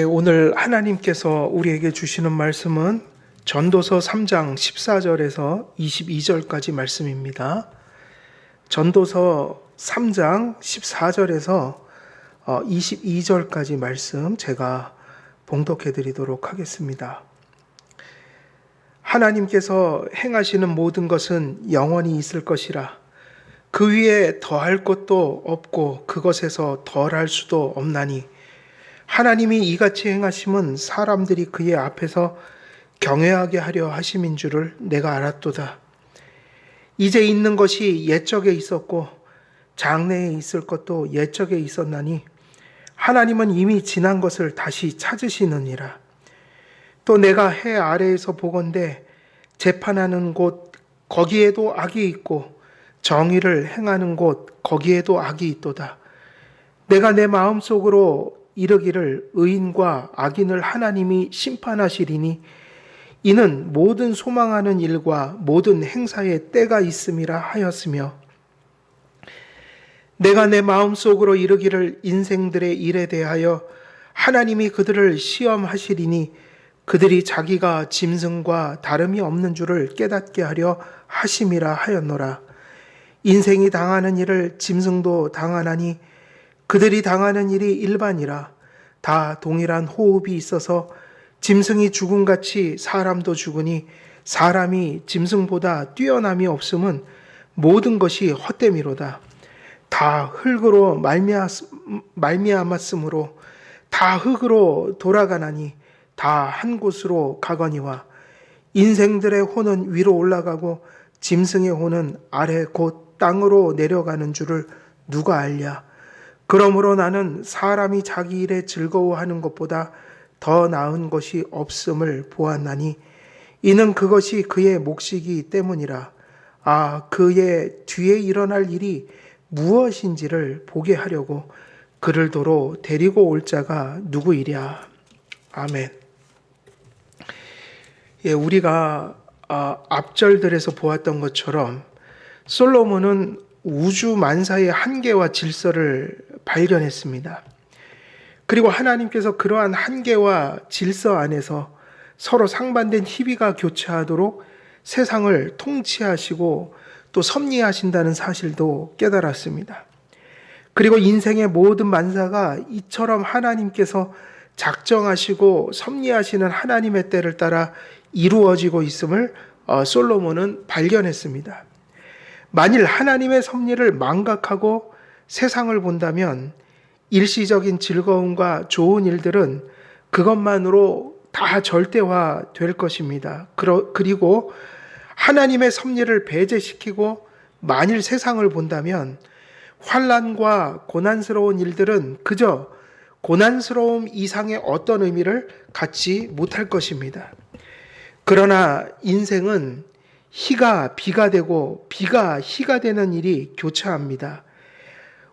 오늘 하나님께서 우리에게 주시는 말씀은 전도서 3장 14절에서 22절까지 말씀입니다. 전도서 3장 14절에서 22절까지 말씀 제가 봉독해 드리도록 하겠습니다. 하나님께서 행하시는 모든 것은 영원히 있을 것이라. 그 위에 더할 것도 없고 그것에서 덜할 수도 없나니 하나님이 이같이 행하심은 사람들이 그의 앞에서 경외하게 하려 하심인 줄을 내가 알았도다. 이제 있는 것이 옛적에 있었고 장래에 있을 것도 옛적에 있었나니 하나님은 이미 지난 것을 다시 찾으시느니라. 또 내가 해 아래에서 보건대 재판하는 곳 거기에도 악이 있고 정의를 행하는 곳 거기에도 악이 있도다. 내가 내 마음속으로 이르기를 의인과 악인을 하나님이 심판하시리니 이는 모든 소망하는 일과 모든 행사에 때가 있음이라 하였으며, 내가 내 마음속으로 이르기를 인생들의 일에 대하여 하나님이 그들을 시험하시리니 그들이 자기가 짐승과 다름이 없는 줄을 깨닫게 하려 하심이라 하였노라. 인생이 당하는 일을 짐승도 당하나니 그들이 당하는 일이 일반이라. 다 동일한 호흡이 있어서 짐승이 죽음같이 사람도 죽으니 사람이 짐승보다 뛰어남이 없음은 모든 것이 헛됨이로다. 다 흙으로 말미암았으므로 다 흙으로 돌아가나니 다 한 곳으로 가거니와 인생들의 혼은 위로 올라가고 짐승의 혼은 아래 곧 땅으로 내려가는 줄을 누가 알랴. 그러므로 나는 사람이 자기 일에 즐거워하는 것보다 더 나은 것이 없음을 보았나니 이는 그것이 그의 몫이기 때문이라. 그의 뒤에 일어날 일이 무엇인지를 보게 하려고 그를 도로 데리고 올 자가 누구이랴. 아멘. 우리가 앞절들에서 보았던 것처럼 솔로몬은 우주 만사의 한계와 질서를 발견했습니다. 그리고 하나님께서 그러한 한계와 질서 안에서 서로 상반된 희비가 교차하도록 세상을 통치하시고 또 섭리하신다는 사실도 깨달았습니다. 그리고 인생의 모든 만사가 이처럼 하나님께서 작정하시고 섭리하시는 하나님의 때를 따라 이루어지고 있음을 솔로몬은 발견했습니다. 만일 하나님의 섭리를 망각하고 세상을 본다면 일시적인 즐거움과 좋은 일들은 그것만으로 다 절대화 될 것입니다. 그리고 하나님의 섭리를 배제시키고 만일 세상을 본다면 환난과 고난스러운 일들은 그저 고난스러움 이상의 어떤 의미를 갖지 못할 것입니다. 그러나 인생은 희가 비가 되고 비가 희가 되는 일이 교차합니다.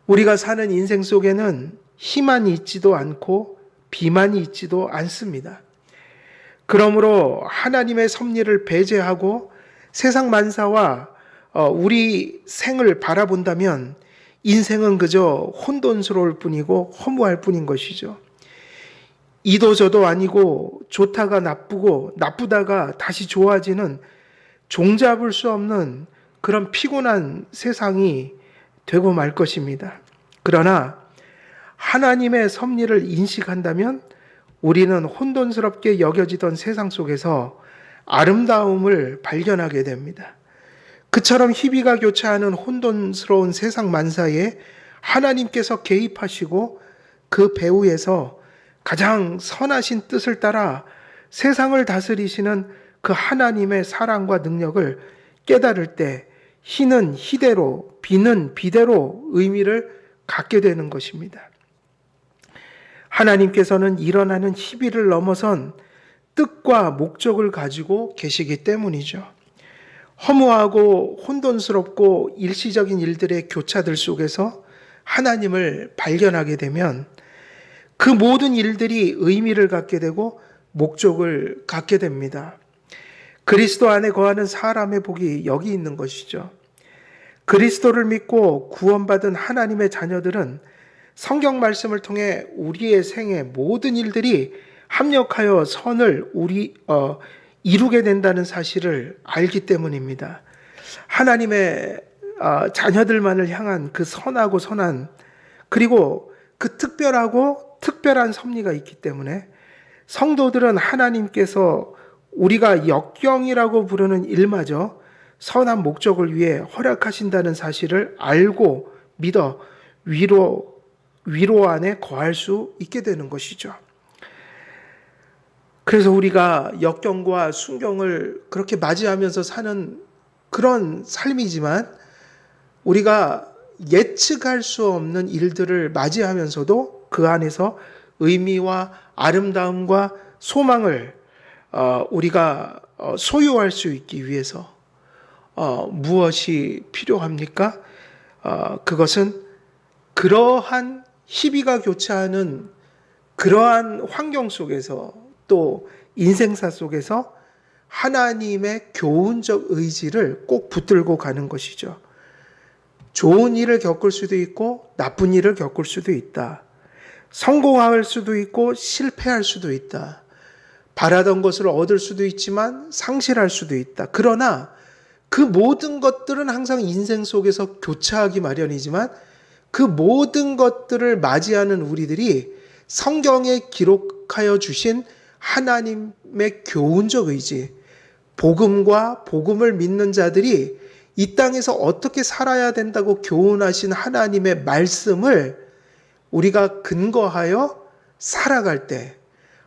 우리가 사는 인생 속에는 희만 있지도 않고 비만이 있지도 않습니다. 그러므로 하나님의 섭리를 배제하고 세상 만사와 우리 생을 바라본다면 인생은 그저 혼돈스러울 뿐이고 허무할 뿐인 것이죠. 이도 저도 아니고 좋다가 나쁘고 나쁘다가 다시 좋아지는 종잡을 수 없는 그런 피곤한 세상이 되고 말 것입니다. 그러나 하나님의 섭리를 인식한다면 우리는 혼돈스럽게 여겨지던 세상 속에서 아름다움을 발견하게 됩니다. 그처럼 희비가 교차하는 혼돈스러운 세상 만사에 하나님께서 개입하시고 그 배후에서 가장 선하신 뜻을 따라 세상을 다스리시는 그 하나님의 사랑과 능력을 깨달을 때 희는 희대로 비는 비대로 의미를 갖게 되는 것입니다. 하나님께서는 일어나는 희비를 넘어선 뜻과 목적을 가지고 계시기 때문이죠. 허무하고 혼돈스럽고 일시적인 일들의 교차들 속에서 하나님을 발견하게 되면 그 모든 일들이 의미를 갖게 되고 목적을 갖게 됩니다. 그리스도 안에 거하는 사람의 복이 여기 있는 것이죠. 그리스도를 믿고 구원받은 하나님의 자녀들은 성경 말씀을 통해 우리의 생의 모든 일들이 합력하여 선을 이루게 된다는 사실을 알기 때문입니다. 하나님의 자녀들만을 향한 그 선하고 선한, 그리고 그 특별하고 특별한 섭리가 있기 때문에 성도들은 하나님께서 우리가 역경이라고 부르는 일마저 선한 목적을 위해 허락하신다는 사실을 알고 믿어 위로 안에 거할 수 있게 되는 것이죠. 그래서 우리가 역경과 순경을 그렇게 맞이하면서 사는 그런 삶이지만, 우리가 예측할 수 없는 일들을 맞이하면서도 그 안에서 의미와 아름다움과 소망을 우리가 소유할 수 있기 위해서 무엇이 필요합니까? 그것은 그러한 희비가 교차하는 그러한 환경 속에서, 또 인생사 속에서 하나님의 교훈적 의지를 꼭 붙들고 가는 것이죠. 좋은 일을 겪을 수도 있고 나쁜 일을 겪을 수도 있다. 성공할 수도 있고 실패할 수도 있다. 바라던 것을 얻을 수도 있지만 상실할 수도 있다. 그러나 그 모든 것들은 항상 인생 속에서 교차하기 마련이지만, 그 모든 것들을 맞이하는 우리들이 성경에 기록하여 주신 하나님의 교훈적 의지, 복음과 복음을 믿는 자들이 이 땅에서 어떻게 살아야 된다고 교훈하신 하나님의 말씀을 우리가 근거하여 살아갈 때,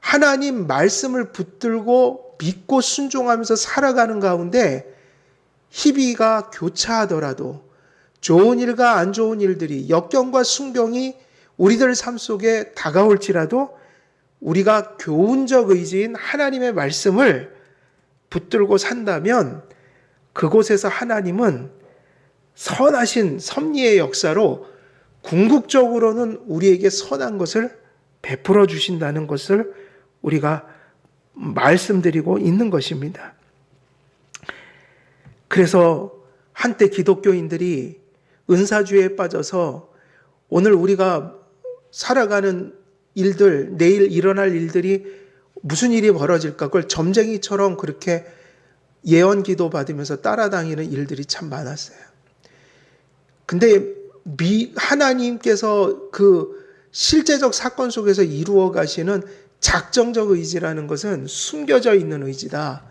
하나님 말씀을 붙들고 믿고 순종하면서 살아가는 가운데 희비가 교차하더라도, 좋은 일과 안 좋은 일들이, 역경과 순경이 우리들 삶 속에 다가올지라도 우리가 교훈적 의지인 하나님의 말씀을 붙들고 산다면, 그곳에서 하나님은 선하신 섭리의 역사로 궁극적으로는 우리에게 선한 것을 베풀어 주신다는 것을 우리가 말씀드리고 있는 것입니다. 그래서 한때 기독교인들이 은사주의에 빠져서 오늘 우리가 살아가는 일들, 내일 일어날 일들이 무슨 일이 벌어질까, 그걸 점쟁이처럼 그렇게 예언 기도 받으면서 따라다니는 일들이 참 많았어요. 근데 하나님께서 그 실제적 사건 속에서 이루어 가시는 작정적 의지라는 것은 숨겨져 있는 의지다.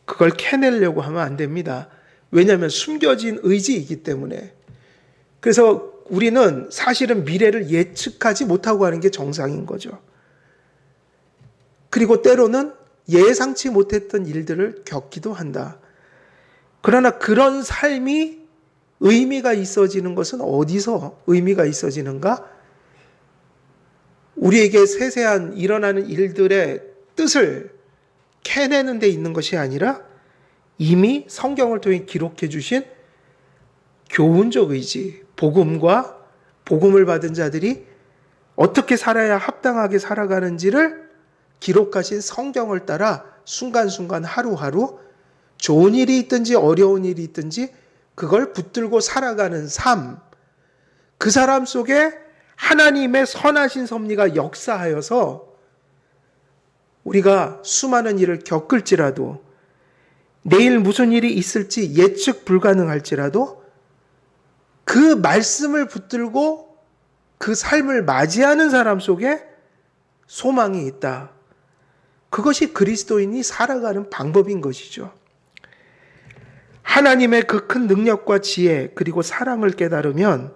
그걸 캐내려고 하면 안 됩니다. 왜냐하면 숨겨진 의지이기 때문에. 그래서 우리는 사실은 미래를 예측하지 못하고 하는 게 정상인 거죠. 그리고 때로는 예상치 못했던 일들을 겪기도 한다. 그러나 그런 삶이 의미가 있어지는 것은 어디서 의미가 있어지는가? 우리에게 세세한 일어나는 일들의 뜻을 캐내는 데 있는 것이 아니라 이미 성경을 통해 기록해 주신 교훈적 의지, 복음과 복음을 받은 자들이 어떻게 살아야 합당하게 살아가는지를 기록하신 성경을 따라 순간순간 하루하루 좋은 일이 있든지 어려운 일이 있든지 그걸 붙들고 살아가는 삶, 그 사람 속에 하나님의 선하신 섭리가 역사하여서 우리가 수많은 일을 겪을지라도, 내일 무슨 일이 있을지 예측 불가능할지라도 그 말씀을 붙들고 그 삶을 맞이하는 사람 속에 소망이 있다. 그것이 그리스도인이 살아가는 방법인 것이죠. 하나님의 그 큰 능력과 지혜 그리고 사랑을 깨달으면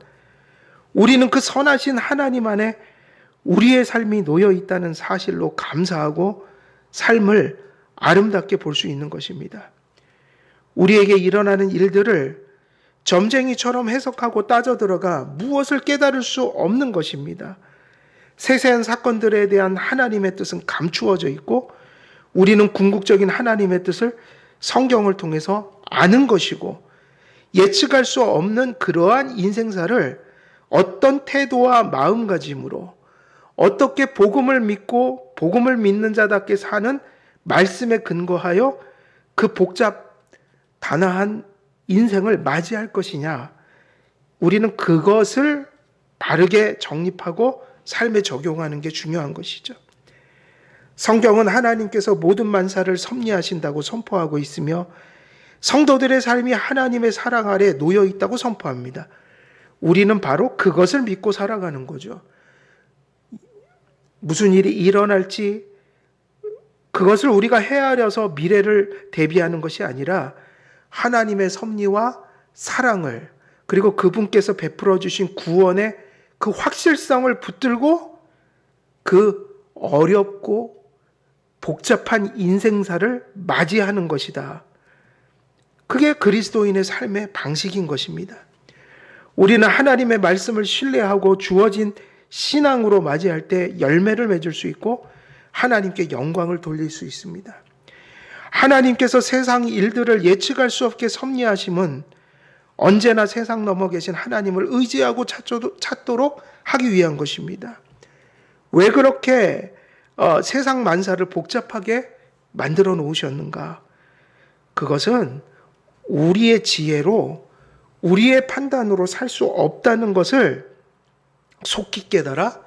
우리는 그 선하신 하나님 안에 우리의 삶이 놓여 있다는 사실로 감사하고 삶을 아름답게 볼 수 있는 것입니다. 우리에게 일어나는 일들을 점쟁이처럼 해석하고 따져 들어가 무엇을 깨달을 수 없는 것입니다. 세세한 사건들에 대한 하나님의 뜻은 감추어져 있고 우리는 궁극적인 하나님의 뜻을 성경을 통해서 아는 것이고, 예측할 수 없는 그러한 인생사를 어떤 태도와 마음가짐으로 어떻게 복음을 믿고 복음을 믿는 자답게 사는 말씀에 근거하여 그 복잡 단아한 인생을 맞이할 것이냐, 우리는 그것을 바르게 정립하고 삶에 적용하는 게 중요한 것이죠. 성경은 하나님께서 모든 만사를 섭리하신다고 선포하고 있으며 성도들의 삶이 하나님의 사랑 아래 놓여 있다고 선포합니다. 우리는 바로 그것을 믿고 살아가는 거죠. 무슨 일이 일어날지 그것을 우리가 헤아려서 미래를 대비하는 것이 아니라 하나님의 섭리와 사랑을, 그리고 그분께서 베풀어 주신 구원의 그 확실성을 붙들고 그 어렵고 복잡한 인생사를 맞이하는 것이다. 그게 그리스도인의 삶의 방식인 것입니다. 우리는 하나님의 말씀을 신뢰하고 주어진 신앙으로 맞이할 때 열매를 맺을 수 있고 하나님께 영광을 돌릴 수 있습니다. 하나님께서 세상 일들을 예측할 수 없게 섭리하심은 언제나 세상 넘어 계신 하나님을 의지하고 찾도록 하기 위한 것입니다. 왜 그렇게 세상 만사를 복잡하게 만들어 놓으셨는가? 그것은 우리의 지혜로, 우리의 판단으로 살 수 없다는 것을 속히 깨달아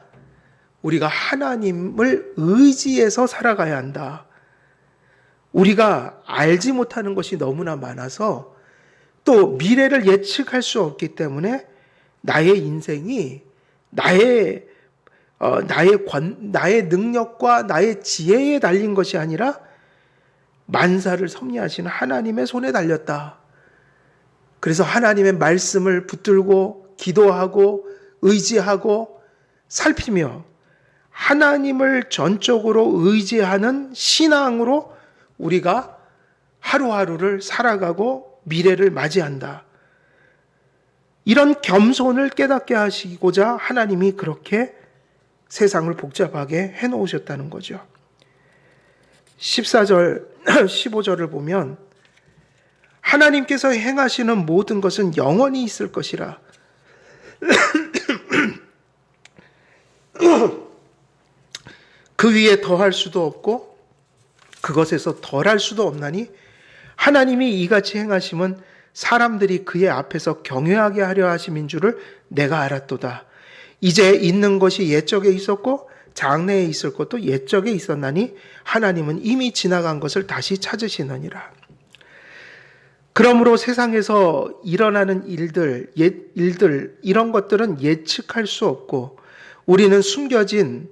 우리가 하나님을 의지해서 살아가야 한다. 우리가 알지 못하는 것이 너무나 많아서 또 미래를 예측할 수 없기 때문에 나의 인생이 나의 능력과 나의 지혜에 달린 것이 아니라 만사를 섭리하시는 하나님의 손에 달렸다. 그래서 하나님의 말씀을 붙들고 기도하고 의지하고 살피며 하나님을 전적으로 의지하는 신앙으로 우리가 하루하루를 살아가고 미래를 맞이한다. 이런 겸손을 깨닫게 하시고자 하나님이 그렇게 세상을 복잡하게 해놓으셨다는 거죠. 14절, 15절을 보면 하나님께서 행하시는 모든 것은 영원히 있을 것이라. 그 위에 더할 수도 없고 그것에서 덜할 수도 없나니 하나님이 이같이 행하심은 사람들이 그의 앞에서 경외하게 하려 하심인 줄을 내가 알았도다. 이제 있는 것이 옛적에 있었고 장래에 있을 것도 옛적에 있었나니 하나님은 이미 지나간 것을 다시 찾으시느니라. 그러므로 세상에서 일어나는 일들 이런 것들은 예측할 수 없고 우리는 숨겨진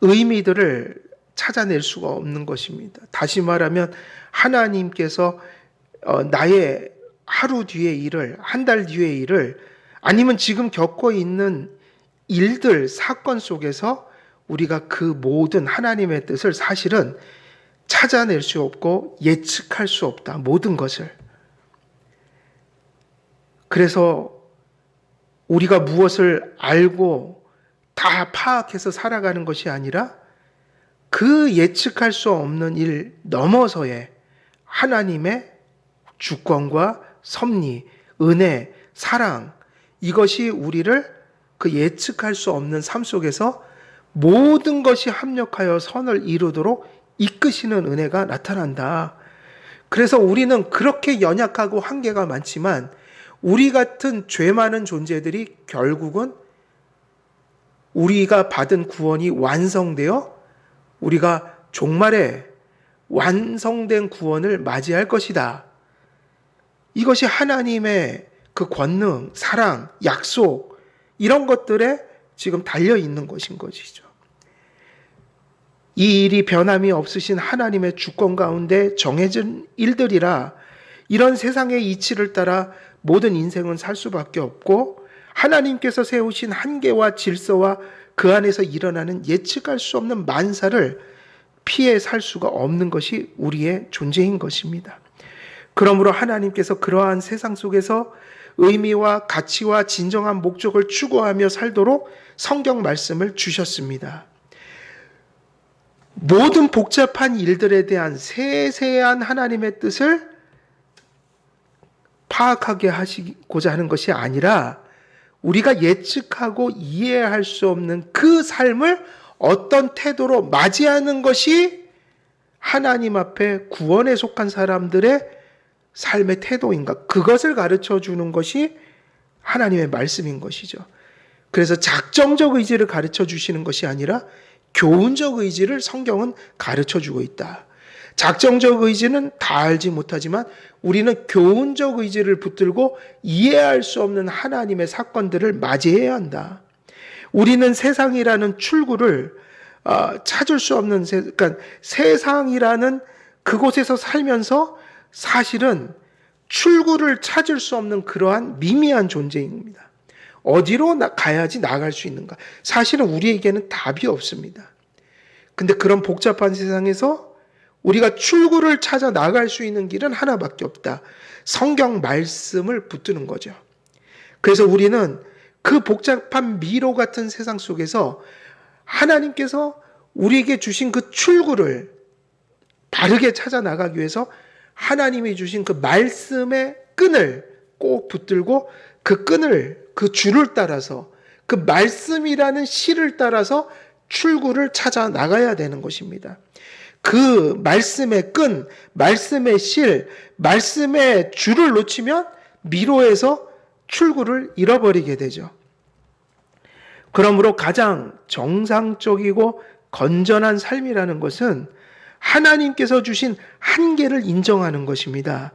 의미들을 찾아낼 수가 없는 것입니다. 다시 말하면 하나님께서 나의 하루 뒤의 일을, 한 달 뒤의 일을, 아니면 지금 겪고 있는 일들, 사건 속에서 우리가 그 모든 하나님의 뜻을 사실은 찾아낼 수 없고 예측할 수 없다. 모든 것을. 그래서 우리가 무엇을 알고 다 파악해서 살아가는 것이 아니라 그 예측할 수 없는 일 넘어서의 하나님의 주권과 섭리, 은혜, 사랑, 이것이 우리를 그 예측할 수 없는 삶 속에서 모든 것이 합력하여 선을 이루도록 이끄시는 은혜가 나타난다. 그래서 우리는 그렇게 연약하고 한계가 많지만 우리 같은 죄 많은 존재들이 결국은 우리가 받은 구원이 완성되어 우리가 종말에 완성된 구원을 맞이할 것이다. 이것이 하나님의 그 권능, 사랑, 약속 이런 것들에 지금 달려있는 것인 것이죠. 이 일이 변함이 없으신 하나님의 주권 가운데 정해진 일들이라 이런 세상의 이치를 따라 모든 인생은 살 수밖에 없고 하나님께서 세우신 한계와 질서와 그 안에서 일어나는 예측할 수 없는 만사를 피해 살 수가 없는 것이 우리의 존재인 것입니다. 그러므로 하나님께서 그러한 세상 속에서 의미와 가치와 진정한 목적을 추구하며 살도록 성경 말씀을 주셨습니다. 모든 복잡한 일들에 대한 세세한 하나님의 뜻을 파악하게 하시고자 하는 것이 아니라 우리가 예측하고 이해할 수 없는 그 삶을 어떤 태도로 맞이하는 것이 하나님 앞에 구원에 속한 사람들의 삶의 태도인가, 그것을 가르쳐 주는 것이 하나님의 말씀인 것이죠. 그래서 작정적 의지를 가르쳐 주시는 것이 아니라 교훈적 의지를 성경은 가르쳐 주고 있다. 작정적 의지는 다 알지 못하지만 우리는 교훈적 의지를 붙들고 이해할 수 없는 하나님의 사건들을 맞이해야 한다. 우리는 세상이라는 출구를 찾을 수 없는, 그러니까 세상이라는 그곳에서 살면서 사실은 출구를 찾을 수 없는 그러한 미미한 존재입니다. 어디로 가야지 나갈 수 있는가? 사실은 우리에게는 답이 없습니다. 근데 그런 복잡한 세상에서 우리가 출구를 찾아 나갈 수 있는 길은 하나밖에 없다. 성경 말씀을 붙드는 거죠. 그래서 우리는 그 복잡한 미로 같은 세상 속에서 하나님께서 우리에게 주신 그 출구를 바르게 찾아 나가기 위해서 하나님이 주신 그 말씀의 끈을 꼭 붙들고 그 끈을, 그 줄을 따라서, 그 말씀이라는 실을 따라서 출구를 찾아 나가야 되는 것입니다. 그 말씀의 끈, 말씀의 실, 말씀의 줄을 놓치면 미로에서 출구를 잃어버리게 되죠. 그러므로 가장 정상적이고 건전한 삶이라는 것은 하나님께서 주신 한계를 인정하는 것입니다.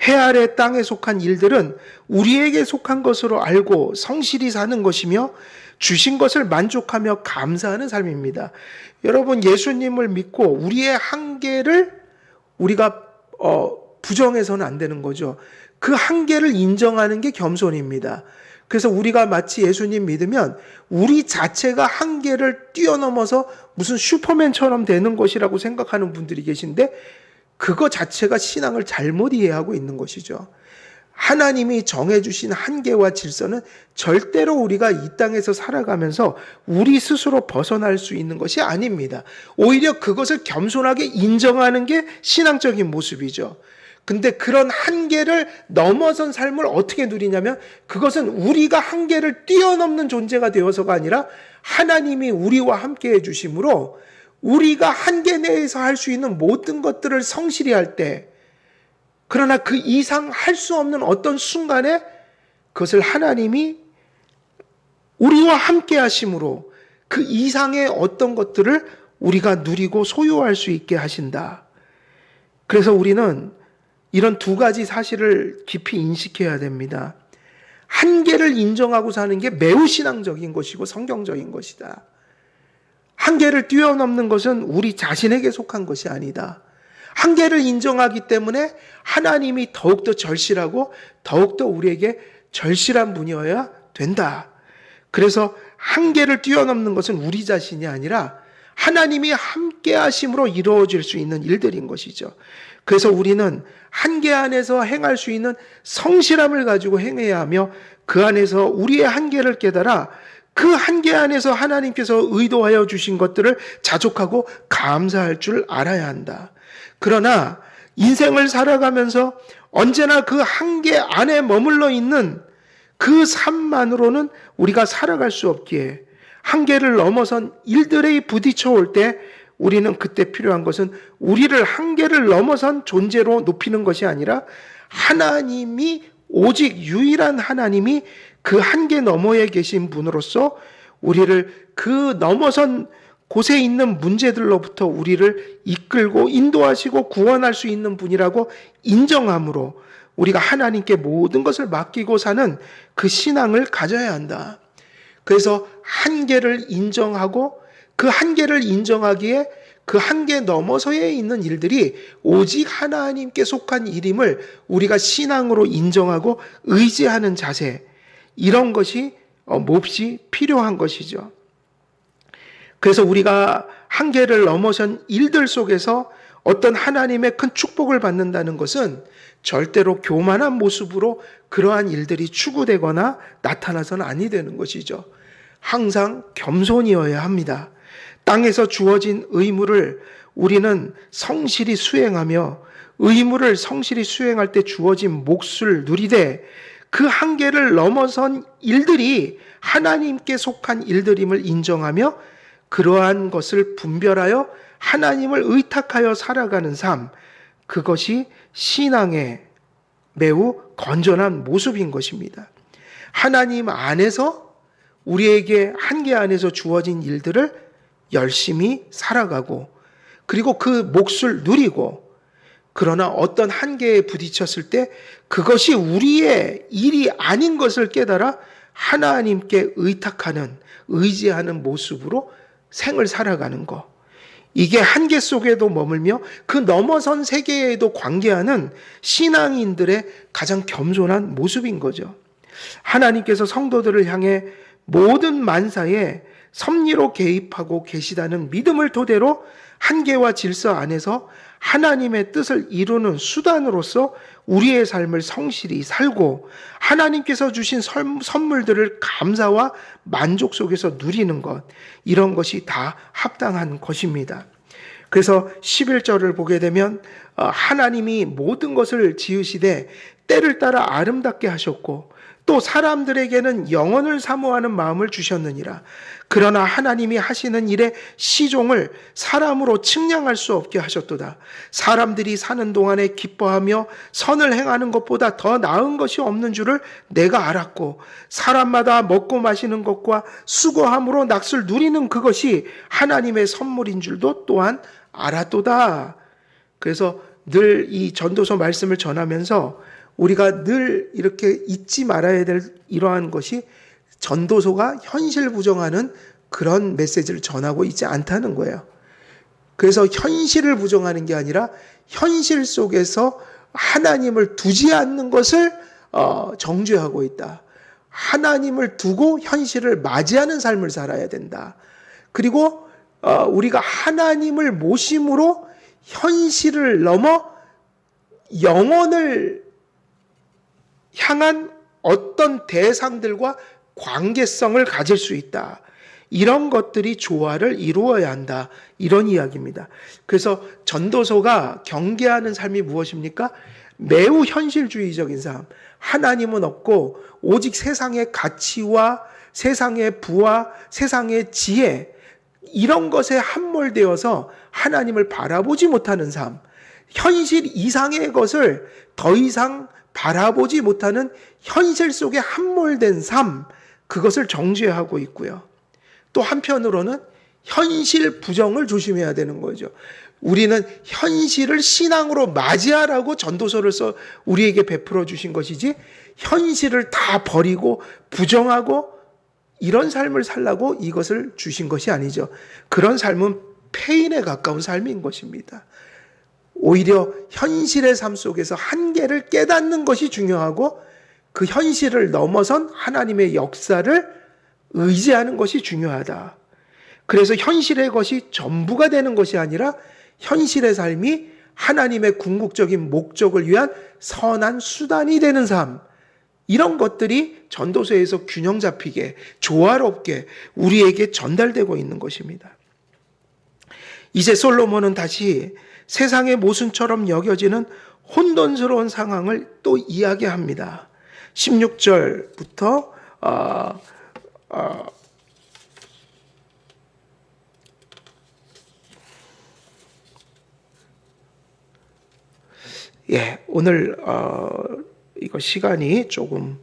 해 아래 땅에 속한 일들은 우리에게 속한 것으로 알고 성실히 사는 것이며 주신 것을 만족하며 감사하는 삶입니다. 여러분, 예수님을 믿고 우리의 한계를 우리가 부정해서는 안 되는 거죠. 그 한계를 인정하는 게 겸손입니다. 그래서 우리가 마치 예수님 믿으면 우리 자체가 한계를 뛰어넘어서 무슨 슈퍼맨처럼 되는 것이라고 생각하는 분들이 계신데 그거 자체가 신앙을 잘못 이해하고 있는 것이죠. 하나님이 정해주신 한계와 질서는 절대로 우리가 이 땅에서 살아가면서 우리 스스로 벗어날 수 있는 것이 아닙니다. 오히려 그것을 겸손하게 인정하는 게 신앙적인 모습이죠. 근데 그런 한계를 넘어선 삶을 어떻게 누리냐면 그것은 우리가 한계를 뛰어넘는 존재가 되어서가 아니라 하나님이 우리와 함께 해주심으로 우리가 한계 내에서 할 수 있는 모든 것들을 성실히 할 때, 그러나 그 이상 할 수 없는 어떤 순간에 그것을 하나님이 우리와 함께 하심으로 그 이상의 어떤 것들을 우리가 누리고 소유할 수 있게 하신다. 그래서 우리는 이런 두 가지 사실을 깊이 인식해야 됩니다. 한계를 인정하고 사는 게 매우 신앙적인 것이고 성경적인 것이다. 한계를 뛰어넘는 것은 우리 자신에게 속한 것이 아니다. 한계를 인정하기 때문에 하나님이 더욱더 절실하고 더욱더 우리에게 절실한 분이어야 된다. 그래서 한계를 뛰어넘는 것은 우리 자신이 아니라 하나님이 함께 하심으로 이루어질 수 있는 일들인 것이죠. 그래서 우리는 한계 안에서 행할 수 있는 성실함을 가지고 행해야 하며 그 안에서 우리의 한계를 깨달아 그 한계 안에서 하나님께서 의도하여 주신 것들을 자족하고 감사할 줄 알아야 한다. 그러나 인생을 살아가면서 언제나 그 한계 안에 머물러 있는 그 삶만으로는 우리가 살아갈 수 없기에 한계를 넘어선 일들에 부딪혀 올 때 우리는 그때 필요한 것은 우리를 한계를 넘어선 존재로 높이는 것이 아니라 하나님이 오직 유일한 하나님이 그 한계 너머에 계신 분으로서 우리를 그 넘어선 곳에 있는 문제들로부터 우리를 이끌고 인도하시고 구원할 수 있는 분이라고 인정함으로 우리가 하나님께 모든 것을 맡기고 사는 그 신앙을 가져야 한다. 그래서 한계를 인정하고 그 한계를 인정하기에 그 한계 너머서에 있는 일들이 오직 하나님께 속한 일임을 우리가 신앙으로 인정하고 의지하는 자세, 이런 것이 몹시 필요한 것이죠. 그래서 우리가 한계를 넘어선 일들 속에서 어떤 하나님의 큰 축복을 받는다는 것은 절대로 교만한 모습으로 그러한 일들이 추구되거나 나타나서는 아니 되는 것이죠. 항상 겸손이어야 합니다. 땅에서 주어진 의무를 우리는 성실히 수행하며 의무를 성실히 수행할 때 주어진 몫을 누리되 그 한계를 넘어선 일들이 하나님께 속한 일들임을 인정하며 그러한 것을 분별하여 하나님을 의탁하여 살아가는 삶, 그것이 신앙의 매우 건전한 모습인 것입니다. 하나님 안에서 우리에게 한계 안에서 주어진 일들을 열심히 살아가고 그리고 그 몫을 누리고, 그러나 어떤 한계에 부딪혔을 때 그것이 우리의 일이 아닌 것을 깨달아 하나님께 의탁하는, 의지하는 모습으로 생을 살아가는 것. 이게 한계 속에도 머물며 그 넘어선 세계에도 관계하는 신앙인들의 가장 겸손한 모습인 거죠. 하나님께서 성도들을 향해 모든 만사에 섭리로 개입하고 계시다는 믿음을 토대로 한계와 질서 안에서 하나님의 뜻을 이루는 수단으로서 우리의 삶을 성실히 살고 하나님께서 주신 선물들을 감사와 만족 속에서 누리는 것, 이런 것이 다 합당한 것입니다. 그래서 11절을 보게 되면 하나님이 모든 것을 지으시되 때를 따라 아름답게 하셨고 또 사람들에게는 영원을 사모하는 마음을 주셨느니라. 그러나 하나님이 하시는 일의 시종을 사람으로 측량할 수 없게 하셨도다. 사람들이 사는 동안에 기뻐하며 선을 행하는 것보다 더 나은 것이 없는 줄을 내가 알았고 사람마다 먹고 마시는 것과 수고함으로 낙을 누리는 그것이 하나님의 선물인 줄도 또한 알았도다. 그래서 늘 이 전도서 말씀을 전하면서 우리가 늘 이렇게 잊지 말아야 될 이러한 것이 전도서가 현실 부정하는 그런 메시지를 전하고 있지 않다는 거예요. 그래서 현실을 부정하는 게 아니라 현실 속에서 하나님을 두지 않는 것을 정죄하고 있다. 하나님을 두고 현실을 맞이하는 삶을 살아야 된다. 그리고 우리가 하나님을 모심으로 현실을 넘어 영혼을 향한 어떤 대상들과 관계성을 가질 수 있다. 이런 것들이 조화를 이루어야 한다. 이런 이야기입니다. 그래서 전도서가 경계하는 삶이 무엇입니까? 매우 현실주의적인 삶. 하나님은 없고 오직 세상의 가치와 세상의 부와 세상의 지혜, 이런 것에 함몰되어서 하나님을 바라보지 못하는 삶. 현실 이상의 것을 더 이상 바라보지 못하는 현실 속에 함몰된 삶, 그것을 정죄하고 있고요. 또 한편으로는 현실 부정을 조심해야 되는 거죠. 우리는 현실을 신앙으로 맞이하라고 전도서를 써 우리에게 베풀어 주신 것이지 현실을 다 버리고 부정하고 이런 삶을 살라고 이것을 주신 것이 아니죠. 그런 삶은 폐인에 가까운 삶인 것입니다. 오히려 현실의 삶 속에서 한계를 깨닫는 것이 중요하고 그 현실을 넘어선 하나님의 역사를 의지하는 것이 중요하다. 그래서 현실의 것이 전부가 되는 것이 아니라 현실의 삶이 하나님의 궁극적인 목적을 위한 선한 수단이 되는 삶, 이런 것들이 전도서에서 균형 잡히게 조화롭게 우리에게 전달되고 있는 것입니다. 이제 솔로몬은 다시 세상의 모순처럼 여겨지는 혼돈스러운 상황을 또 이야기합니다. 16절부터 오늘 이거 시간이 조금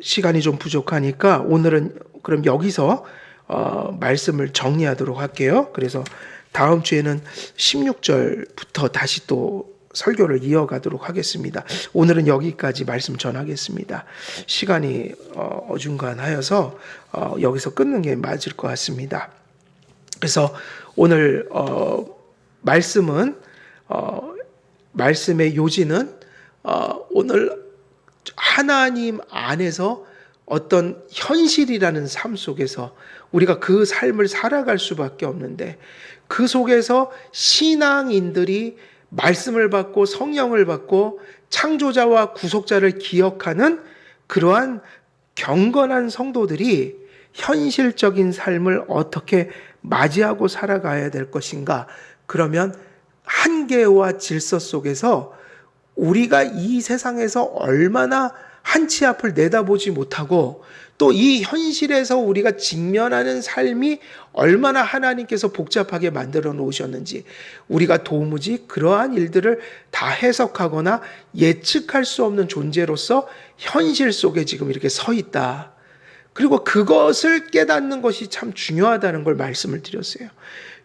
시간이 좀 부족하니까 오늘은 그럼 여기서 말씀을 정리하도록 할게요. 그래서 다음 주에는 16절부터 다시 또 설교를 이어가도록 하겠습니다. 오늘은 여기까지 말씀 전하겠습니다. 시간이 어중간하여서 여기서 끊는 게 맞을 것 같습니다. 그래서 오늘 말씀의 요지는 오늘 하나님 안에서 어떤 현실이라는 삶 속에서 우리가 그 삶을 살아갈 수밖에 없는데, 그 속에서 신앙인들이 말씀을 받고 성령을 받고 창조자와 구속자를 기억하는 그러한 경건한 성도들이 현실적인 삶을 어떻게 맞이하고 살아가야 될 것인가? 그러면 한계와 질서 속에서 우리가 이 세상에서 얼마나 한 치 앞을 내다보지 못하고 또 이 현실에서 우리가 직면하는 삶이 얼마나 하나님께서 복잡하게 만들어 놓으셨는지 우리가 도무지 그러한 일들을 다 해석하거나 예측할 수 없는 존재로서 현실 속에 지금 이렇게 서 있다. 그리고 그것을 깨닫는 것이 참 중요하다는 걸 말씀을 드렸어요.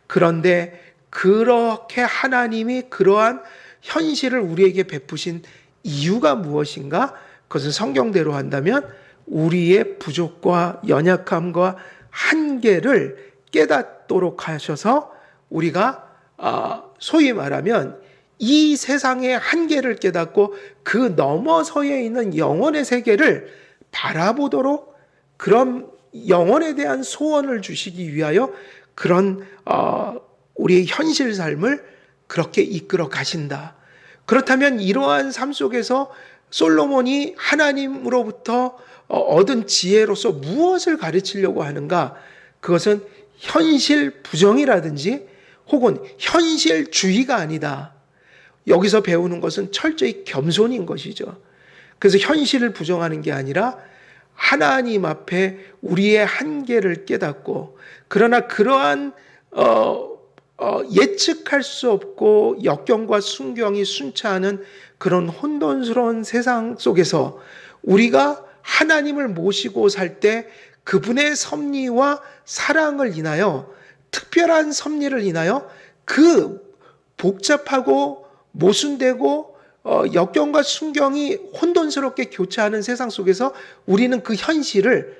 그런데 그렇게 하나님이 그러한 현실을 우리에게 베푸신 이유가 무엇인가? 그것은 성경대로 한다면 우리의 부족과 연약함과 한계를 깨닫도록 하셔서 우리가 소위 말하면 이 세상의 한계를 깨닫고 그 너머서에 있는 영혼의 세계를 바라보도록, 그런 영혼에 대한 소원을 주시기 위하여 그런 우리의 현실 삶을 그렇게 이끌어 가신다. 그렇다면 이러한 삶 속에서 솔로몬이 하나님으로부터 얻은 지혜로서 무엇을 가르치려고 하는가? 그것은 현실 부정이라든지 혹은 현실주의가 아니다. 여기서 배우는 것은 철저히 겸손인 것이죠. 그래서 현실을 부정하는 게 아니라 하나님 앞에 우리의 한계를 깨닫고, 그러나 그러한 예측할 수 없고 역경과 순경이 순차하는 그런 혼돈스러운 세상 속에서 우리가 하나님을 모시고 살 때 그분의 섭리와 사랑을 인하여, 특별한 섭리를 인하여 그 복잡하고 모순되고 역경과 순경이 혼돈스럽게 교차하는 세상 속에서 우리는 그 현실을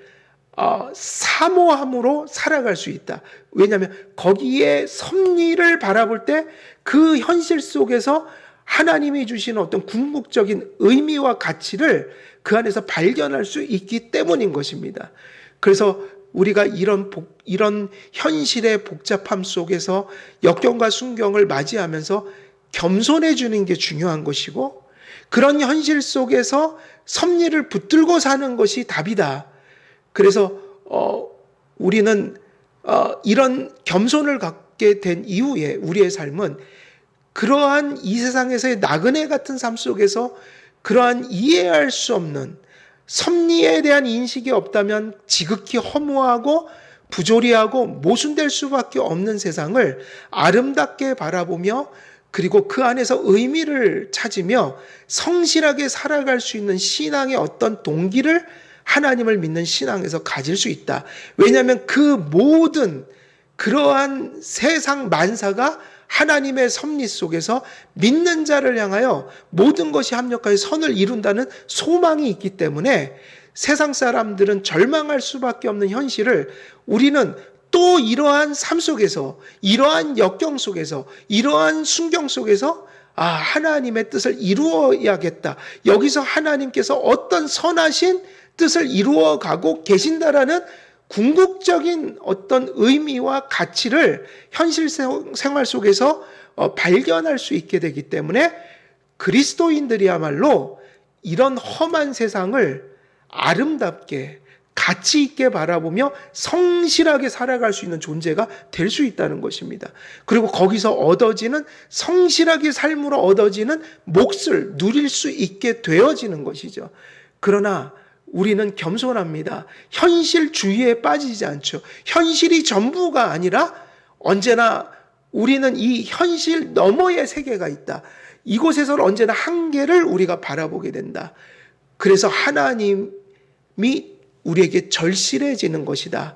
사모함으로 살아갈 수 있다. 왜냐하면 거기에 섭리를 바라볼 때 그 현실 속에서 하나님이 주시는 어떤 궁극적인 의미와 가치를 그 안에서 발견할 수 있기 때문인 것입니다. 그래서 우리가 이런 현실의 복잡함 속에서 역경과 순경을 맞이하면서 겸손해지는 게 중요한 것이고, 그런 현실 속에서 섭리를 붙들고 사는 것이 답이다. 그래서 우리는 이런 겸손을 갖게 된 이후에 우리의 삶은 그러한 이 세상에서의 나그네 같은 삶 속에서 그러한 이해할 수 없는 섭리에 대한 인식이 없다면 지극히 허무하고 부조리하고 모순될 수밖에 없는 세상을 아름답게 바라보며, 그리고 그 안에서 의미를 찾으며 성실하게 살아갈 수 있는 신앙의 어떤 동기를 하나님을 믿는 신앙에서 가질 수 있다. 왜냐하면 그 모든 그러한 세상 만사가 하나님의 섭리 속에서 믿는 자를 향하여 모든 것이 합력하여 선을 이룬다는 소망이 있기 때문에 세상 사람들은 절망할 수밖에 없는 현실을 우리는 또 이러한 삶 속에서, 이러한 역경 속에서, 이러한 순경 속에서 하나님의 뜻을 이루어야겠다. 여기서 하나님께서 어떤 선하신 뜻을 이루어가고 계신다라는 궁극적인 어떤 의미와 가치를 현실 생활 속에서 발견할 수 있게 되기 때문에 그리스도인들이야말로 이런 험한 세상을 아름답게 가치 있게 바라보며 성실하게 살아갈 수 있는 존재가 될 수 있다는 것입니다. 그리고 거기서 얻어지는, 성실하게 삶으로 얻어지는 몫을 누릴 수 있게 되어지는 것이죠. 그러나 우리는 겸손합니다. 현실주의에 빠지지 않죠. 현실이 전부가 아니라 언제나 우리는 이 현실 너머의 세계가 있다. 이곳에서 언제나 한계를 우리가 바라보게 된다. 그래서 하나님이 우리에게 절실해지는 것이다.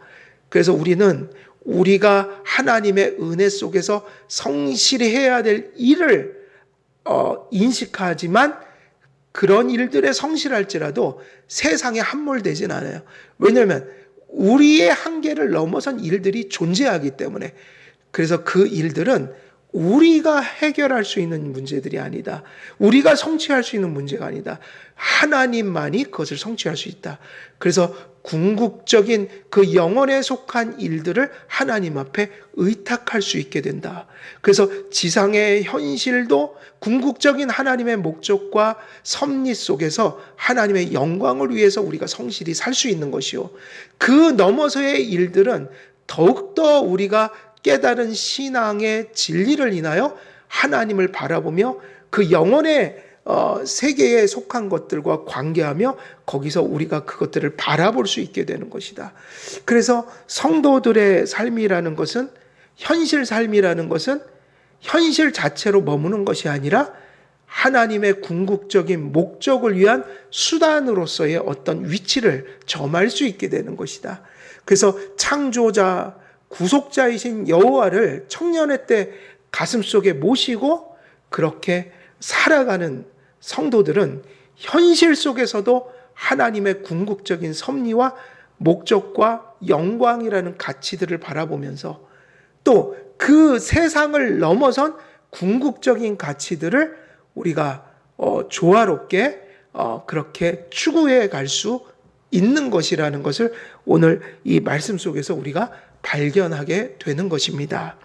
그래서 우리는 우리가 하나님의 은혜 속에서 성실히 해야 될 일을 인식하지만 그런 일들에 성실할지라도 세상에 함몰되진 않아요. 왜냐하면 우리의 한계를 넘어선 일들이 존재하기 때문에. 그래서 그 일들은 우리가 해결할 수 있는 문제들이 아니다. 우리가 성취할 수 있는 문제가 아니다. 하나님만이 그것을 성취할 수 있다. 그래서 궁극적인 그 영혼에 속한 일들을 하나님 앞에 의탁할 수 있게 된다. 그래서 지상의 현실도 궁극적인 하나님의 목적과 섭리 속에서 하나님의 영광을 위해서 우리가 성실히 살 수 있는 것이요, 그 너머서의 일들은 더욱더 우리가 깨달은 신앙의 진리를 인하여 하나님을 바라보며 그 영혼의 세계에 속한 것들과 관계하며 거기서 우리가 그것들을 바라볼 수 있게 되는 것이다. 그래서 성도들의 삶이라는 것은, 현실 삶이라는 것은 현실 자체로 머무는 것이 아니라 하나님의 궁극적인 목적을 위한 수단으로서의 어떤 위치를 점할 수 있게 되는 것이다. 그래서 창조자, 구속자이신 여호와를 청년의 때 가슴속에 모시고 그렇게 살아가는 성도들은 현실 속에서도 하나님의 궁극적인 섭리와 목적과 영광이라는 가치들을 바라보면서 또 그 세상을 넘어선 궁극적인 가치들을 우리가 조화롭게 그렇게 추구해 갈 수 있는 것이라는 것을 오늘 이 말씀 속에서 우리가 발견하게 되는 것입니다.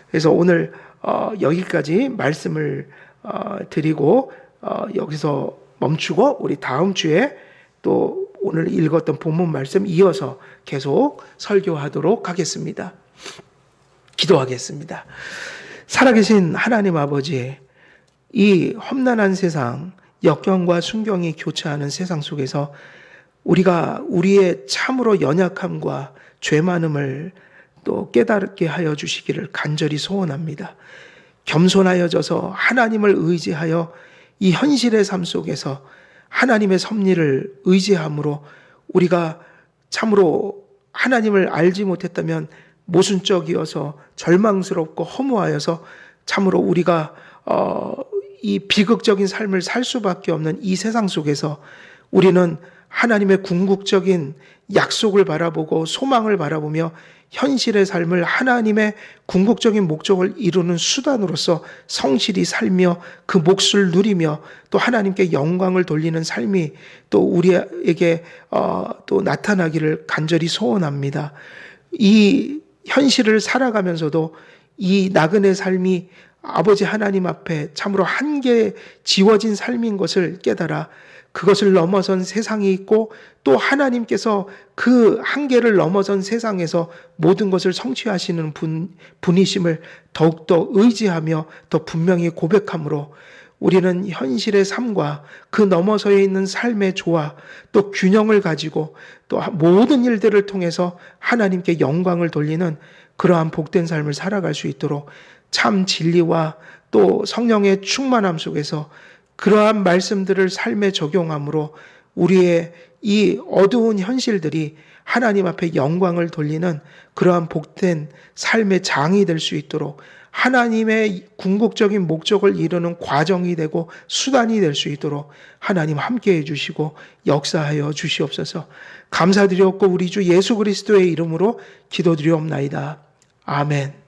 그래서 오늘 여기까지 말씀을 드리고 여기서 멈추고 우리 다음 주에 또 오늘 읽었던 본문 말씀 이어서 계속 설교하도록 하겠습니다. 기도하겠습니다. 살아계신 하나님 아버지, 이 험난한 세상, 역경과 순경이 교차하는 세상 속에서 우리가 우리의 참으로 연약함과 죄 많음을 또 깨닫게 하여 주시기를 간절히 소원합니다. 겸손하여져서 하나님을 의지하여 이 현실의 삶 속에서 하나님의 섭리를 의지함으로 우리가 참으로 하나님을 알지 못했다면 모순적이어서 절망스럽고 허무하여서 참으로 우리가 이 비극적인 삶을 살 수밖에 없는 이 세상 속에서 우리는 하나님의 궁극적인 약속을 바라보고 소망을 바라보며 현실의 삶을 하나님의 궁극적인 목적을 이루는 수단으로서 성실히 살며 그 몫을 누리며 또 하나님께 영광을 돌리는 삶이 또 우리에게 또 나타나기를 간절히 소원합니다. 이 현실을 살아가면서도 이 나그네 삶이 아버지 하나님 앞에 참으로 한계에 지워진 삶인 것을 깨달아 그것을 넘어선 세상이 있고 또 하나님께서 그 한계를 넘어선 세상에서 모든 것을 성취하시는 분이심을 더욱더 의지하며 더 분명히 고백함으로 우리는 현실의 삶과 그 넘어서에 있는 삶의 조화 또 균형을 가지고 또 모든 일들을 통해서 하나님께 영광을 돌리는 그러한 복된 삶을 살아갈 수 있도록 참 진리와 또 성령의 충만함 속에서 그러한 말씀들을 삶에 적용함으로 우리의 이 어두운 현실들이 하나님 앞에 영광을 돌리는 그러한 복된 삶의 장이 될 수 있도록 하나님의 궁극적인 목적을 이루는 과정이 되고 수단이 될 수 있도록 하나님 함께해 주시고 역사하여 주시옵소서. 감사드렸고 우리 주 예수 그리스도의 이름으로 기도드리옵나이다. 아멘.